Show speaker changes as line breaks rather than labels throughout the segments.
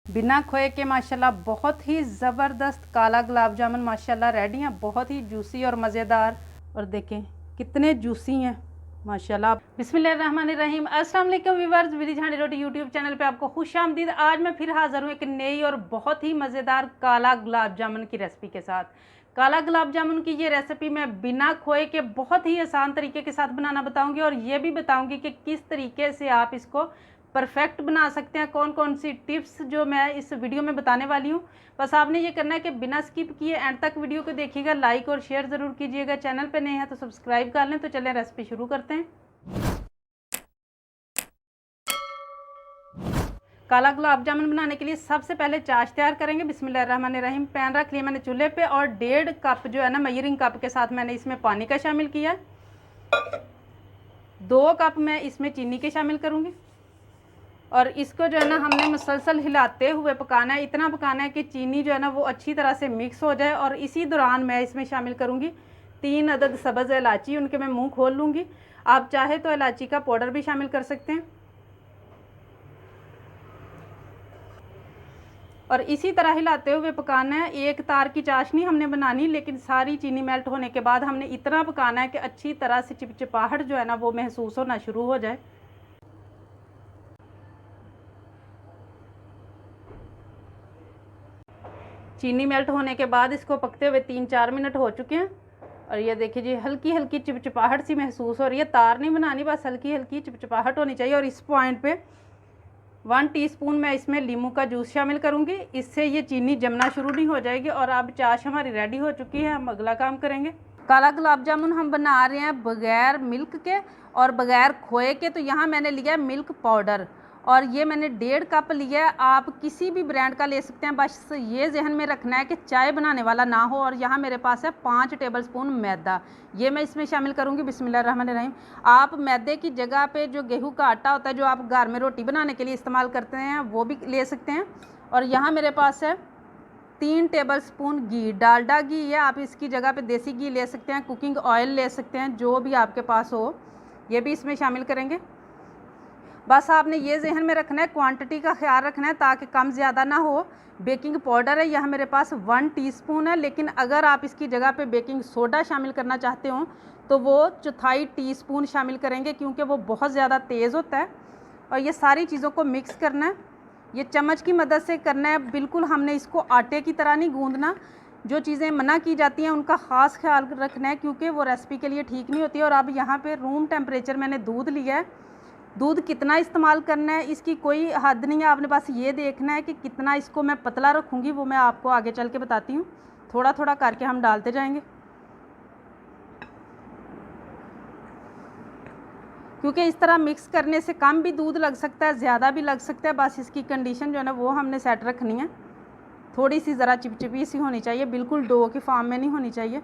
बिना खोए के माशाल्लाह बहुत ही ज़बरदस्त काला गुलाब जामुन माशाल्लाह रेडी हैं। बहुत ही जूसी और मज़ेदार, और देखें कितने जूसी हैं माशाल्लाह। बिस्मिल्लाहिर्रहमानिर्रहीम। अस्सलाम वालेकुम व्यूअर्स, विधि झाड़ी रोटी यूट्यूब चैनल पे आपको खुश आमदीद। आज मैं फिर हाज़िर हूँ एक नई और बहुत ही मज़ेदार काला गुलाब जामुन की रेसिपी के साथ। काला गुलाब जामुन की ये रेसिपी मैं बिना खोए के बहुत ही आसान तरीके के साथ बनाना बताऊँगी, और ये भी बताऊँगी कि किस तरीके से आप इसको परफेक्ट बना सकते हैं। कौन कौन सी टिप्स जो मैं इस वीडियो में बताने वाली हूँ। बस आपने ये करना है कि बिना स्किप किए एंड तक वीडियो को देखिएगा, लाइक और शेयर ज़रूर कीजिएगा। चैनल पे नए हैं तो सब्सक्राइब कर लें। तो चलें रेसिपी शुरू करते हैं। काला गुलाब जामुन बनाने के लिए सबसे पहले चाश तैयार करेंगे। बिस्मिल्लाहिर्रहमानिर्रहीम। पैन रख लिया मैंने चूल्हे पे, और 1.5 कप जो है ना मेजरिंग कप के साथ मैंने इसमें पानी का शामिल किया। 2 कप मैं इसमें चीनी के शामिल करूँगी, और इसको जो है ना हमने मुसलसल हिलाते हुए पकाना है। इतना पकाना है कि चीनी जो है ना वो अच्छी तरह से मिक्स हो जाए। और इसी दौरान मैं इसमें शामिल करूँगी 3 अदद सब्ज़ इलायची। उनके मैं मुंह खोल लूँगी। आप चाहे तो इलायची का पाउडर भी शामिल कर सकते हैं। और इसी तरह हिलाते हुए पकाना है। एक तार की चाशनी हमने बनानी, लेकिन सारी चीनी मेल्ट होने के बाद हमने इतना पकाना है कि अच्छी तरह से चिपचिपाहट जो है ना वो महसूस होना शुरू हो जाए। चीनी मेल्ट होने के बाद इसको पकते हुए 3-4 मिनट हो चुके हैं, और ये देखिए जी हल्की हल्की चिपचिपाहट सी महसूस हो रही है। तार नहीं बनानी, बस हल्की हल्की चिपचिपाहट होनी चाहिए। और इस पॉइंट पे 1 टीस्पून मैं इसमें नींबू का जूस शामिल करूँगी। इससे ये चीनी जमना शुरू नहीं हो जाएगी। और अब चाश हमारी रेडी हो चुकी है। हम अगला काम करेंगे। काला गुलाब जामुन हम बना रहे हैं बग़ैर मिल्क के और बग़ैर खोए के। तो यहाँ मैंने लिया मिल्क पाउडर, और ये मैंने 1.5 कप लिया है। आप किसी भी ब्रांड का ले सकते हैं, बस ये जहन में रखना है कि चाय बनाने वाला ना हो। और यहाँ मेरे पास है 5 टेबलस्पून मैदा, ये मैं इसमें शामिल करूँगी। बिस्मिल्लाहिर्रहमानिर्रहीम। आप मैदे की जगह पे जो गेहूं का आटा होता है, जो आप घर में रोटी बनाने के लिए इस्तेमाल करते हैं, वो भी ले सकते हैं। और यहाँ मेरे पास है 3 टेबलस्पून घी, डालडा घी है। आप इसकी जगह पे देसी घी ले सकते हैं, कुकिंग ऑयल ले सकते हैं, जो भी आपके पास हो, ये भी इसमें शामिल करेंगे। बस आपने ये जहन में रखना है, क्वांटिटी का ख्याल रखना है ताकि कम ज़्यादा ना हो। बेकिंग पाउडर है यहाँ मेरे पास 1 टीस्पून है, लेकिन अगर आप इसकी जगह पे बेकिंग सोडा शामिल करना चाहते हो तो वो 1/4 टीस्पून शामिल करेंगे, क्योंकि वो बहुत ज़्यादा तेज़ होता है। और ये सारी चीज़ों को मिक्स करना है। ये चम्मच की मदद से करना है, बिल्कुल हमने इसको आटे की तरह नहीं गूँधना। जो चीज़ें मना की जाती हैं उनका ख़ास ख्याल रखना है, क्योंकि वो रेसिपी के लिए ठीक नहीं होती है। और अब यहाँ पे रूम टेम्परेचर मैंने दूध लिया है। दूध कितना इस्तेमाल करना है इसकी कोई हद नहीं है, आपने बस ये देखना है कि कितना इसको मैं पतला रखूँगी, वो मैं आपको आगे चल के बताती हूँ। थोड़ा थोड़ा करके हम डालते जाएंगे, क्योंकि इस तरह मिक्स करने से कम भी दूध लग सकता है, ज़्यादा भी लग सकता है। बस इसकी कंडीशन जो है ना वो हमने सेट रखनी है। थोड़ी सी ज़रा चिपचिपी सी होनी चाहिए, बिल्कुल डो की फॉर्म में नहीं होनी चाहिए।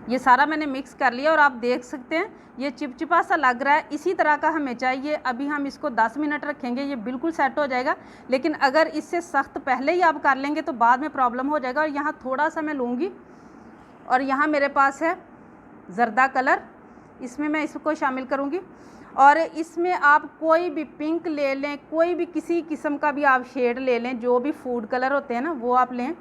ये सारा मैंने मिक्स कर लिया, और आप देख सकते हैं ये चिपचिपा सा लग रहा है, इसी तरह का हमें चाहिए। अभी हम इसको 10 मिनट रखेंगे, ये बिल्कुल सेट हो जाएगा। लेकिन अगर इससे सख्त पहले ही आप कर लेंगे तो बाद में प्रॉब्लम हो जाएगा। और यहाँ थोड़ा सा मैं लूँगी, और यहाँ मेरे पास है ज़र्दा कलर, इसमें मैं इसको शामिल करूँगी। और इसमें आप कोई भी पिंक ले लें, कोई भी किसी किस्म का भी आप शेड ले लें, जो भी फूड कलर होते हैं ना वो आप लें।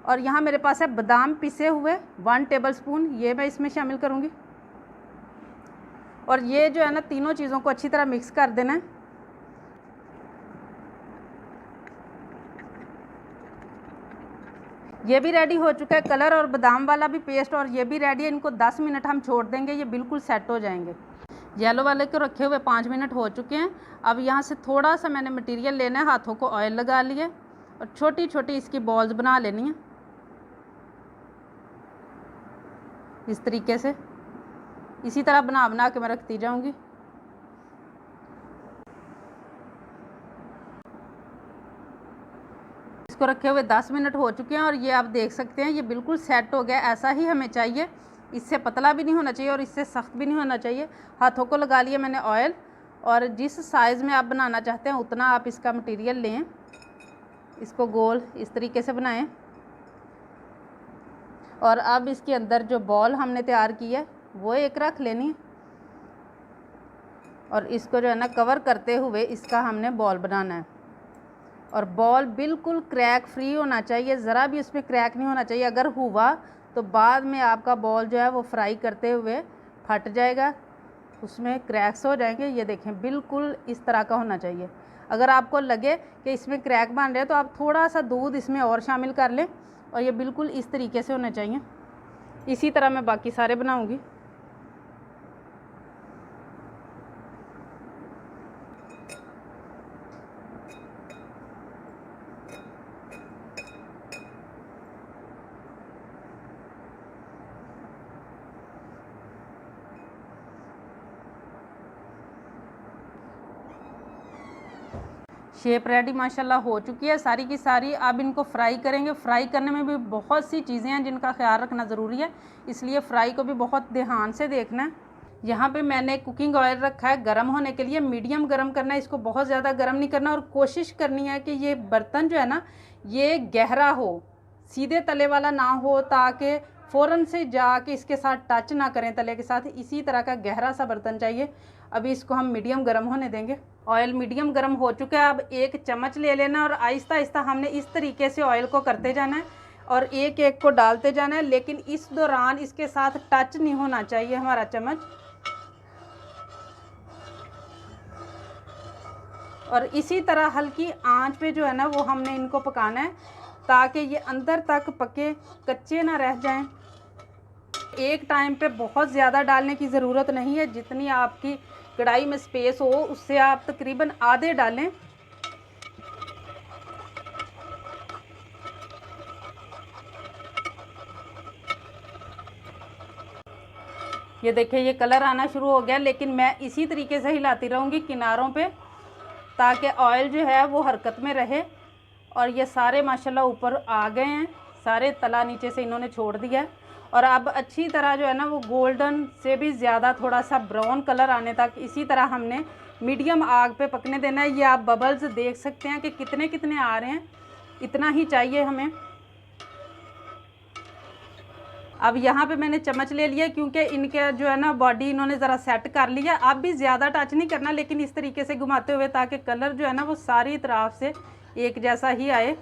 और यहाँ मेरे पास है बादाम पिसे हुए 1 टेबलस्पून, ये मैं इसमें शामिल करूँगी। और ये जो है ना तीनों चीज़ों को अच्छी तरह मिक्स कर देना है। ये भी रेडी हो चुका है, कलर और बादाम वाला भी पेस्ट, और ये भी रेडी है। इनको 10 मिनट हम छोड़ देंगे, ये बिल्कुल सेट हो जाएंगे। येलो वाले को रखे हुए 5 मिनट हो चुके हैं। अब यहाँ से थोड़ा सा मैंने मटेरियल लेना है, हाथों को ऑयल लगा लिए, और छोटी छोटी इसकी बॉल्स बना लेनी है इस तरीके से। इसी तरह बना बना के मैं रखती जाऊंगी। इसको रखे हुए 10 मिनट हो चुके हैं, और ये आप देख सकते हैं ये बिल्कुल सेट हो गया। ऐसा ही हमें चाहिए, इससे पतला भी नहीं होना चाहिए और इससे सख्त भी नहीं होना चाहिए। हाथों को लगा लिया मैंने ऑयल, और जिस साइज़ में आप बनाना चाहते हैं उतना आप इसका मटेरियल लें। इसको गोल इस तरीके से बनाएं, और अब इसके अंदर जो बॉल हमने तैयार की है वो एक रख लेनी है। और इसको जो है ना कवर करते हुए इसका हमने बॉल बनाना है। और बॉल बिल्कुल क्रैक फ्री होना चाहिए, ज़रा भी उसमें क्रैक नहीं होना चाहिए। अगर हुआ तो बाद में आपका बॉल जो है वो फ्राई करते हुए फट जाएगा, उसमें क्रैक्स हो जाएंगे। ये देखें बिल्कुल इस तरह का होना चाहिए। अगर आपको लगे कि इसमें क्रैक बन रहे हैं तो आप थोड़ा सा दूध इसमें और शामिल कर लें, और ये बिल्कुल इस तरीके से होना चाहिए। इसी तरह मैं बाकी सारे बनाऊंगी। शेप रेडी माशाल्लाह हो चुकी है सारी की सारी। अब इनको फ्राई करेंगे। फ्राई करने में भी बहुत सी चीज़ें हैं जिनका ख्याल रखना ज़रूरी है, इसलिए फ्राई को भी बहुत ध्यान से देखना है। यहाँ पे मैंने कुकिंग ऑयल रखा है गर्म होने के लिए। मीडियम गर्म करना है, इसको बहुत ज़्यादा गर्म नहीं करना। और कोशिश करनी है कि ये बर्तन जो है ना ये गहरा हो, सीधे तले वाला ना हो, ताकि फ़ौरन से जाके इसके साथ टच ना करें तले के साथ। इसी तरह का गहरा सा बर्तन चाहिए। अभी इसको हम मीडियम गर्म होने देंगे। ऑयल मीडियम गर्म हो चुका है। अब एक चम्मच ले लेना और आहिस्ता आहिस्ता हमने इस तरीके से ऑयल को करते जाना है और एक एक को डालते जाना है, लेकिन इस दौरान इसके साथ टच नहीं होना चाहिए हमारा चम्मच। और इसी तरह हल्की आंच पे जो है ना वो हमने इनको पकाना है, ताकि ये अंदर तक पके, कच्चे ना रह जाएं। एक टाइम पे बहुत ज़्यादा डालने की ज़रूरत नहीं है, जितनी आपकी कढ़ाई में स्पेस हो उससे आप तकरीबन आधे डालें। ये देखिए ये कलर आना शुरू हो गया, लेकिन मैं इसी तरीके से हिलाती रहूँगी किनारों पे, ताकि ऑयल जो है वो हरकत में रहे। और ये सारे माशाल्लाह ऊपर आ गए हैं, सारे तला नीचे से इन्होंने छोड़ दिया है। और अब अच्छी तरह जो है ना वो गोल्डन से भी ज़्यादा थोड़ा सा ब्राउन कलर आने तक इसी तरह हमने मीडियम आग पे पकने देना है। ये आप बबल्स देख सकते हैं कि कितने कितने आ रहे हैं, इतना ही चाहिए हमें। अब यहाँ पे मैंने चम्मच ले लिया क्योंकि इनके जो है ना बॉडी इन्होंने ज़रा सेट कर लिया। अब भी ज़्यादा टच नहीं करना, लेकिन इस तरीके से घुमाते हुए, ताकि कलर जो है ना वो सारी तरफ से एक जैसा ही आए।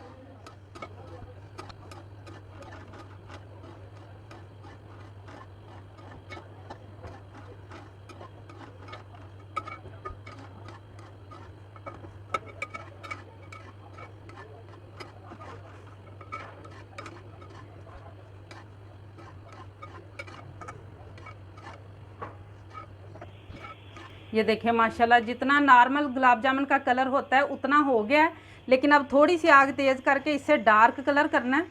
ये देखें माशाल्लाह जितना नॉर्मल गुलाब जामुन का कलर होता है उतना हो गया है, लेकिन अब थोड़ी सी आग तेज़ करके इससे डार्क कलर करना है,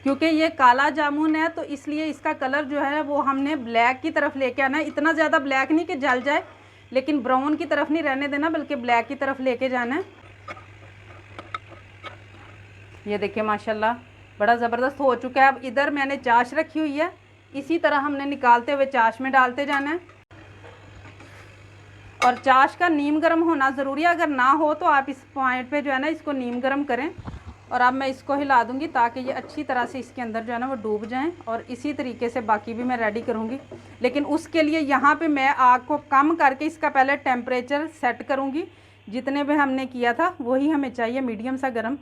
क्योंकि ये काला जामुन है तो इसलिए इसका कलर जो है वो हमने ब्लैक की तरफ लेके आना है। इतना ज़्यादा ब्लैक नहीं कि जल जाए, लेकिन ब्राउन की तरफ नहीं रहने देना, बल्कि ब्लैक की तरफ लेके जाना है। ये देखिए माशाल्लाह बड़ा ज़बरदस्त हो चुका है। अब इधर मैंने चाश रखी हुई है, इसी तरह हमने निकालते हुए चाश में डालते जाना है। और चाश का नीम गर्म होना ज़रूरी है, अगर ना हो तो आप इस पॉइंट पे जो है ना इसको नीम गर्म करें। और अब मैं इसको हिला दूंगी ताकि ये अच्छी तरह से इसके अंदर जो है ना वो डूब जाएं। और इसी तरीके से बाकी भी मैं रेडी करूंगी, लेकिन उसके लिए यहाँ पे मैं आग को कम करके इसका पहले टेम्परेचर सेट करूँगी। जितने भी हमने किया था वही हमें चाहिए, मीडियम सा गर्म।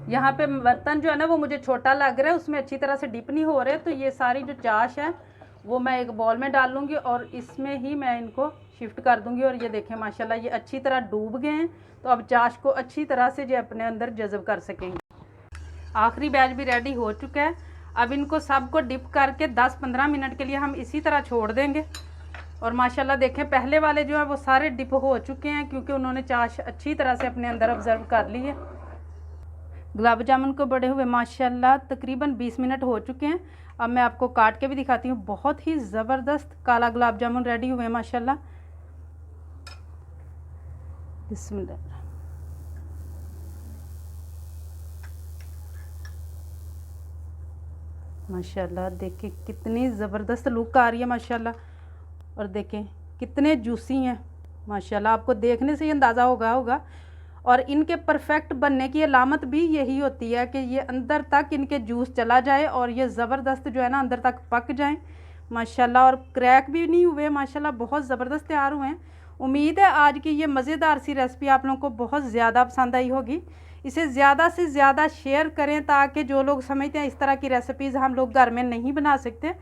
यहाँ पे बर्तन जो है ना वो मुझे छोटा लग रहा है, उसमें अच्छी तरह से डिप नहीं हो रहे, तो ये सारी जो चाश है वो मैं एक बॉल में डाल लूँगी और इसमें ही मैं इनको शिफ्ट कर दूँगी। और ये देखें माशाल्लाह ये अच्छी तरह डूब गए हैं, तो अब चाश को अच्छी तरह से जो अपने अंदर जज़ब कर सकेंगे। आखिरी बैच भी रेडी हो चुका है। अब इनको सबको डिप करके 10-15 मिनट के लिए हम इसी तरह छोड़ देंगे। और माशाल्लाह देखें पहले वाले जो है वो सारे डिप हो चुके हैं, क्योंकि उन्होंने चाश अच्छी तरह से अपने अंदर ऑब्ज़र्व कर ली है। गुलाब जामुन को बड़े हुए माशाल्लाह तकरीबन 20 मिनट हो चुके हैं। अब मैं आपको काट के भी दिखाती हूँ। बहुत ही ज़बरदस्त काला गुलाब जामुन रेडी हुए हैं माशाल्लाह। बिस्मिल्लाह। माशाल्लाह देखें कितनी ज़बरदस्त लुक आ रही है माशाल्लाह। और देखें कितने जूसी हैं माशाल्लाह, आपको देखने से ही अंदाज़ा होगा और इनके परफेक्ट बनने की अलामत भी यही होती है कि ये अंदर तक इनके जूस चला जाए और ये ज़बरदस्त जो है ना अंदर तक पक जाएं माशाल्लाह। और क्रैक भी नहीं हुए माशाल्लाह, बहुत ज़बरदस्त तैयार हुए हैं। उम्मीद है आज की ये मज़ेदार सी रेसिपी आप लोगों को बहुत ज़्यादा पसंद आई होगी। इसे ज़्यादा से ज़्यादा शेयर करें ताकि जो लोग समझते हैं इस तरह की रेसिपीज़ हम लोग घर में नहीं बना सकते,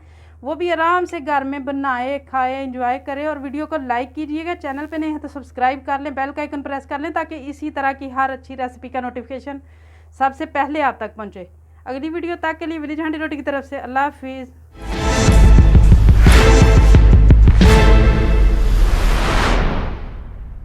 वो भी आराम से घर में बनाए, खाए, एंजॉय करें। और वीडियो को लाइक कीजिएगा, चैनल पे नहीं है तो सब्सक्राइब कर लें, बेल का आइकन प्रेस कर लें ताकि इसी तरह की हर अच्छी रेसिपी का नोटिफिकेशन सबसे पहले आप तक पहुँचे। अगली वीडियो तक के लिए विलेज हांडी रोटी की तरफ से अल्लाह हाफिज़।